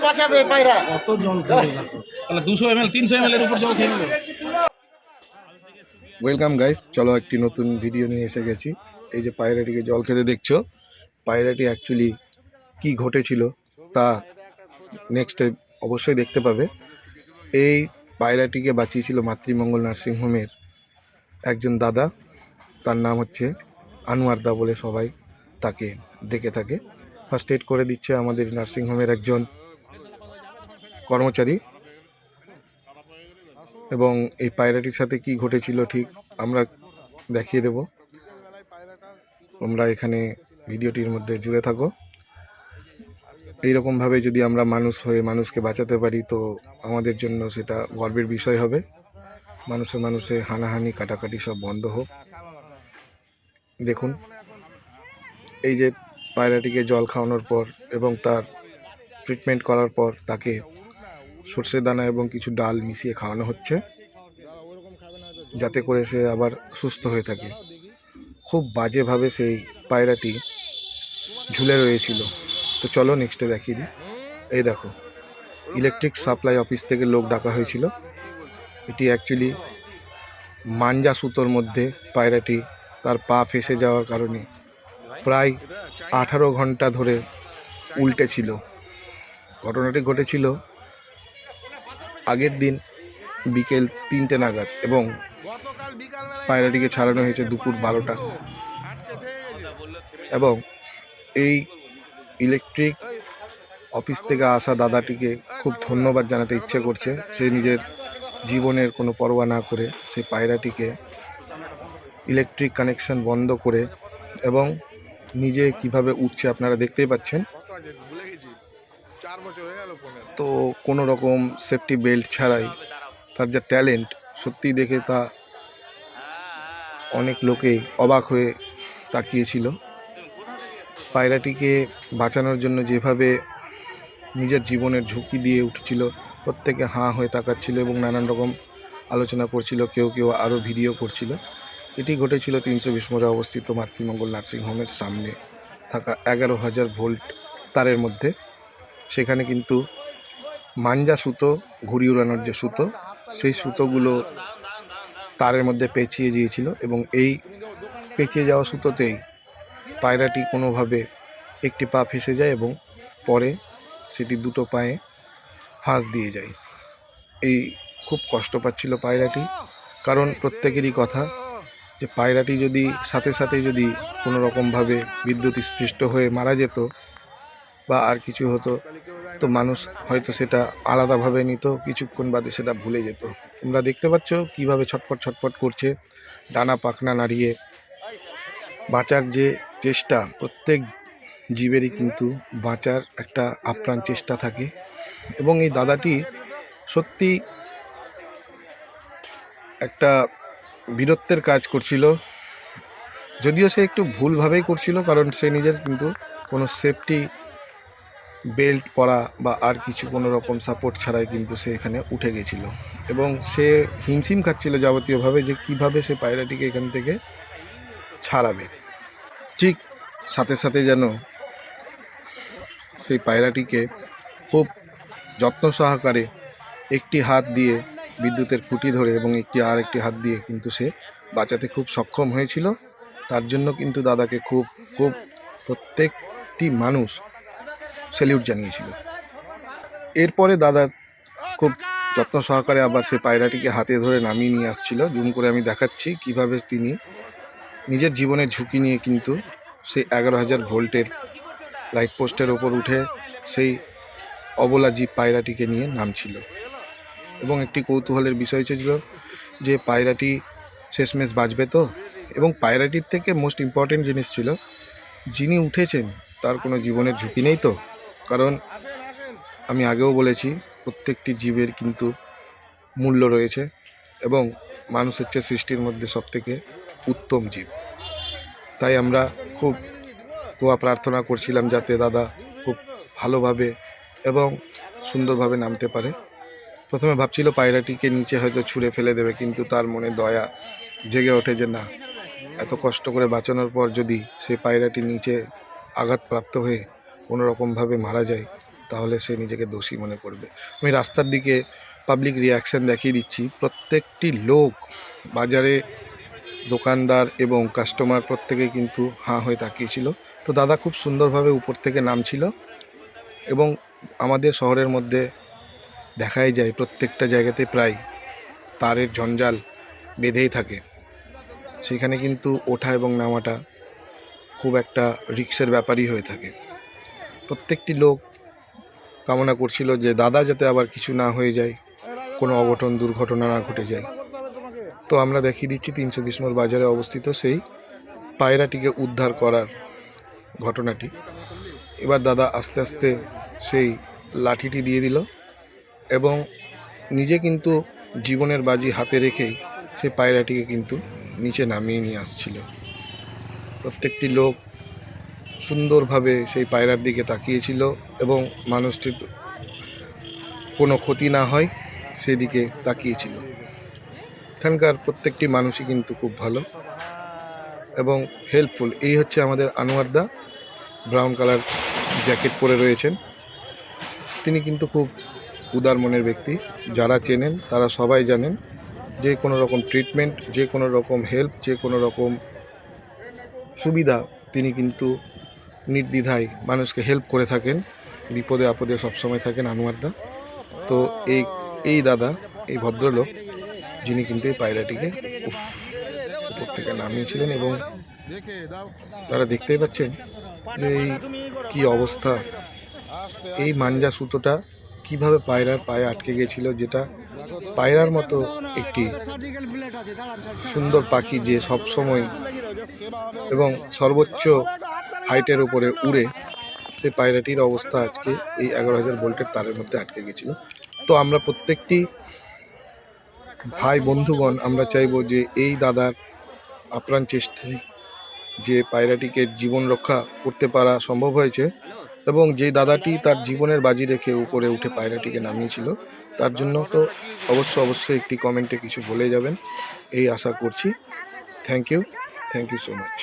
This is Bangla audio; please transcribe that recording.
বাঁচাবে পায়রা। কত জল খাবে না তো, তাহলে 200 ml 300 ml এর উপর জল খেয়ে নেবে। ওয়েলকাম গাইস, চলো একটি নতুন ভিডিও নিয়ে এসে গেছি। এই যে পায়রাটিকে জল খেতে দেখছো, পায়রাটি অ্যাকচুয়ালি কি ঘটেছিল তা নেক্সটে অবশ্যই দেখতে পাবে। এই পায়রাটিকে বাঁচিয়েছিল মাতৃমঙ্গল নার্সিংহোমের একজন দাদা, তার নাম হচ্ছে আনোয়ার দা বলে সবাই তাকে ডেকে থাকে। ফার্স্ট এড করে দিচ্ছে আমাদের নার্সিংহোমের একজন কর্মচারী। এবং এই পায়রাটির সাথে কি ঘটেছিল ঠিক আমরা দেখিয়ে দেব। তোমরা এখানে ভিডিওটির মধ্যে জুড়ে থাকো। এইরকমভাবে যদি আমরা মানুষ হয়ে মানুষকে বাঁচাতে পারি তো আমাদের জন্য সেটা গর্বের বিষয় হবে। মানুষে হানাহানি কাটাকাটি সব বন্ধ হোক। দেখুন, এই যে পায়রাটিকে জল খাওয়ানোর পর এবং তার ট্রিটমেন্ট করার পর তাকে সর্ষে দানা এবং কিছু ডাল মিশিয়ে খাওয়ানো হচ্ছে, যাতে করে সে আবার সুস্থ হয়ে থাকে। খুব বাজেভাবে সেই পায়রাটি ঝুলে রয়েছিল। তো চলো নেক্সটে দেখিয়ে দিই। এই দেখো, ইলেকট্রিক সাপ্লাই অফিস থেকে লোক ডাকা হয়েছিল। এটি অ্যাকচুয়ালি মাঞ্জা সুতোর মধ্যে পায়রাটি তার পা ফেসে যাওয়ার কারণে প্রায় 18 ঘন্টা ধরে উল্টে ছিল। ঘটনাটি ঘটেছিল আগের দিন বিকেল 3টে নাগাদ এবং পায়রাটিকে ছাড়ানো হয়েছে দুপুর 12টা। এবং এই ইলেকট্রিক অফিস থেকে আসা দাদাটিকে খুব ধন্যবাদ জানাতে ইচ্ছে করছে। সে নিজের জীবনের কোনো পরোয়া না করে সেই পায়রাটিকে ইলেকট্রিক কানেকশন বন্ধ করে এবং নিজে কিভাবে উঠছে আপনারা দেখতেই পাচ্ছেন। তো কোনো রকম সেফটি বেল্ট ছাড়াই তার যা ট্যালেন্ট, সত্যি দেখে তা অনেক লোকেই অবাক হয়ে তাকিয়েছিল। পায়রাটিকে বাঁচানোর জন্য যেভাবে নিজের জীবনের ঝুঁকি দিয়ে উঠছিল, প্রত্যেকে হাঁ হয়ে তাকাচ্ছিল এবং নানান রকম আলোচনা করছিল, কেউ কেউ আরও ভিডিও করছিল। এটি ঘটেছিল 320 মোড়ে অবস্থিত মাতৃমঙ্গল নার্সিংহোমের সামনে থাকা 11,000 ভোল্ট তারের মধ্যে। সেখানে কিন্তু মাঞ্জা সুতো, ঘুড়ি উড়ানোর যে সুতো, সেই সুতোগুলো তারের মধ্যে পেঁচিয়ে দিয়েছিল এবং এই পেঁচিয়ে যাওয়া সুতোতেই পায়রাটি কোনোভাবে একটি পা ফেসে যায় এবং পরে সেটি দুটো পায়ে ফাঁস দিয়ে যায়। এই খুব কষ্ট পাচ্ছিল পায়রাটি, কারণ প্রত্যেকেরই কথা যে পায়রাটি যদি সাথে সাথে যদি কোনো রকমভাবে বিদ্যুৎ স্পৃষ্ট হয়ে মারা যেত বা আর কিছু হতো তো মানুষ হয়তো সেটা আলাদাভাবে নিত, কিছুক্ষণ বাদে সেটা ভুলে যেত। তোমরা দেখতে পাচ্ছ কিভাবে ছটফট ছটফট করছে, ডানা পাখনা নাড়িয়ে। বাঁচার যে চেষ্টা, প্রত্যেক জীবেরই কিন্তু বাঁচার একটা আপ্রাণ চেষ্টা থাকে। এবং এই দাদাটি সত্যি একটা বীরত্বের কাজ করছিল, যদিও সে একটু ভুলভাবেই করছিল, কারণ সে নিজের কিন্তু কোনো সেফটি বেল্ট পরা বা আর কিছু কোনো রকম সাপোর্ট ছাড়াই কিন্তু সে এখানে উঠে গেছিল এবং সে হিমশিম খাচ্ছিল যাবতীয়ভাবে যে কিভাবে সে পায়রাটিকে এখান থেকে ছাড়াবে। ঠিক সাথে সাথে যেন সেই পায়রাটিকে খুব যত্ন সহকারে একটি হাত দিয়ে বিদ্যুতের খুঁটি ধরে এবং আরেকটি হাত দিয়ে কিন্তু সে বাঁচাতে খুব সক্ষম হয়েছিল। তার জন্য কিন্তু দাদাকে খুব খুব প্রত্যেকটি মানুষ স্যালিউট জানিয়েছিল। এরপরে দাদা খুব যত্ন সহকারে আবার সে পায়রাটিকে হাতে ধরে নামিয়ে নিয়ে আসছিল। জুম করে আমি দেখাচ্ছি কিভাবে তিনি নিজের জীবনের ঝুঁকি নিয়ে কিন্তু সেই 11,000 ভোল্টের লাইট পোস্টের ওপর উঠে সেই অবলা জীব পায়রাটিকে নিয়ে নামছিল। এবং একটি কৌতূহলের বিষয় ছিল যে পায়রাটি শেষমেশ বাঁচবে তো। এবং পায়রাটির থেকে মোস্ট ইম্পর্টেন্ট জিনিস ছিল, যিনি উঠেছেন তার কোনো জীবনের ঝুঁকি নেই তো। কারণ আমি আগেও বলেছি, প্রত্যেকটি জীবের কিন্তু মূল্য রয়েছে এবং মানুষ হচ্ছে সৃষ্টির মধ্যে সবথেকে উত্তম জীব। তাই আমরা খুব দোয়া প্রার্থনা করছিলাম যাতে দাদা খুব ভালোভাবে এবং সুন্দরভাবে নামতে পারে। প্রথমে ভাবছিল পায়রাটিকে নিচে হয়তো ছুঁড়ে ফেলে দেবে, কিন্তু তার মনে দয়া জেগে ওঠে যে না, এত কষ্ট করে বাঁচানোর পর যদি সেই পায়রাটি নিচে আঘাতপ্রাপ্ত হয়ে কোনো রকমভাবে মারা যায় তাহলে সে নিজেকে দোষী মনে করবে। আমি রাস্তার দিকে পাবলিক রিয়াকশান দেখিয়ে দিচ্ছি। প্রত্যেকটি লোক, বাজারে দোকানদার এবং কাস্টমার প্রত্যেকেই কিন্তু হাঁ হয়ে তাকিয়েছিল। তো দাদা খুব সুন্দরভাবে উপর থেকে নামছিল এবং আমাদের শহরের মধ্যে দেখাই যায় প্রত্যেকটা জায়গাতে প্রায় তারের জঞ্জাল বেঁধেই থাকে, সেখানে কিন্তু ওঠা এবং নামাটা খুব একটা রিস্কের ব্যাপারই হয়ে থাকে। প্রত্যেকটি লোক কামনা করছিল যে দাদা যাতে আবার কিছু না হয়ে যায়, কোনো অঘটন দুর্ঘটনা না ঘটে যায়। তো আমরা দেখিয়ে দিচ্ছি 320 নম্বর বাজারে অবস্থিত সেই পায়রাটিকে উদ্ধার করার ঘটনাটি। এবার দাদা আস্তে আস্তে সেই লাঠিটি দিয়ে দিল এবং নিজে কিন্তু জীবনের বাজি হাতে রেখেই সেই পায়রাটিকে কিন্তু নিচে নামিয়ে নিয়ে আসছিল। প্রত্যেকটি লোক সুন্দরভাবে সেই পায়রার দিকে তাকিয়েছিল এবং মানুষটির কোনো ক্ষতি না হয় সেই দিকে তাকিয়েছিল। এখানকার প্রত্যেকটি মানুষই কিন্তু খুব ভালো এবং হেল্পফুল। এই হচ্ছে আমাদের আনোয়ারদা, ব্রাউন কালার জ্যাকেট পরে রয়েছেন। তিনি কিন্তু খুব উদার মনের ব্যক্তি। যারা চেনেন তারা সবাই জানেন যে কোনো রকম ট্রিটমেন্ট, যে কোনো রকম হেল্প, যে কোনো রকম সুবিধা তিনি কিন্তু নির্দ্বিধায় মানুষকে হেল্প করে থাকেন। বিপদে আপদে সবসময় থাকেন আনোয়ারদা। তো এই দাদা, এই ভদ্রলোক, যিনি কিন্তু এই পায়রাটিকে উপর থেকে নামিয়েছিলেন এবং তারা দেখতেই পাচ্ছেন যে এই কী অবস্থা, এই মাঞ্জা সুতোটা কিভাবে পায়রার পায়ে আটকে গিয়েছিল, যেটা পায়রার মতো একটি সুন্দর পাখি যে সব সময় এবং সর্বোচ্চ হাইটের উপরে উড়ে, সেই পায়রাটির অবস্থা আজকে এই 11,000 ভোল্টের তারের মধ্যে আটকে গেছিল। তো আমরা প্রত্যেকটি ভাই বন্ধুগণ আমরা চাইবো যে এই দাদার আপ্রাণ চেষ্টায় যে পায়রাটিকে জীবন রক্ষা করতে পারা সম্ভব হয়েছে এবং যে দাদাটি তার জীবনের বাজি রেখে উপরে উঠে পায়রাটিকে নামিয়েছিল, তার জন্য তো অবশ্যই একটি কমেন্টে কিছু বলে যাবেন এই আশা করছি। Thank you so much.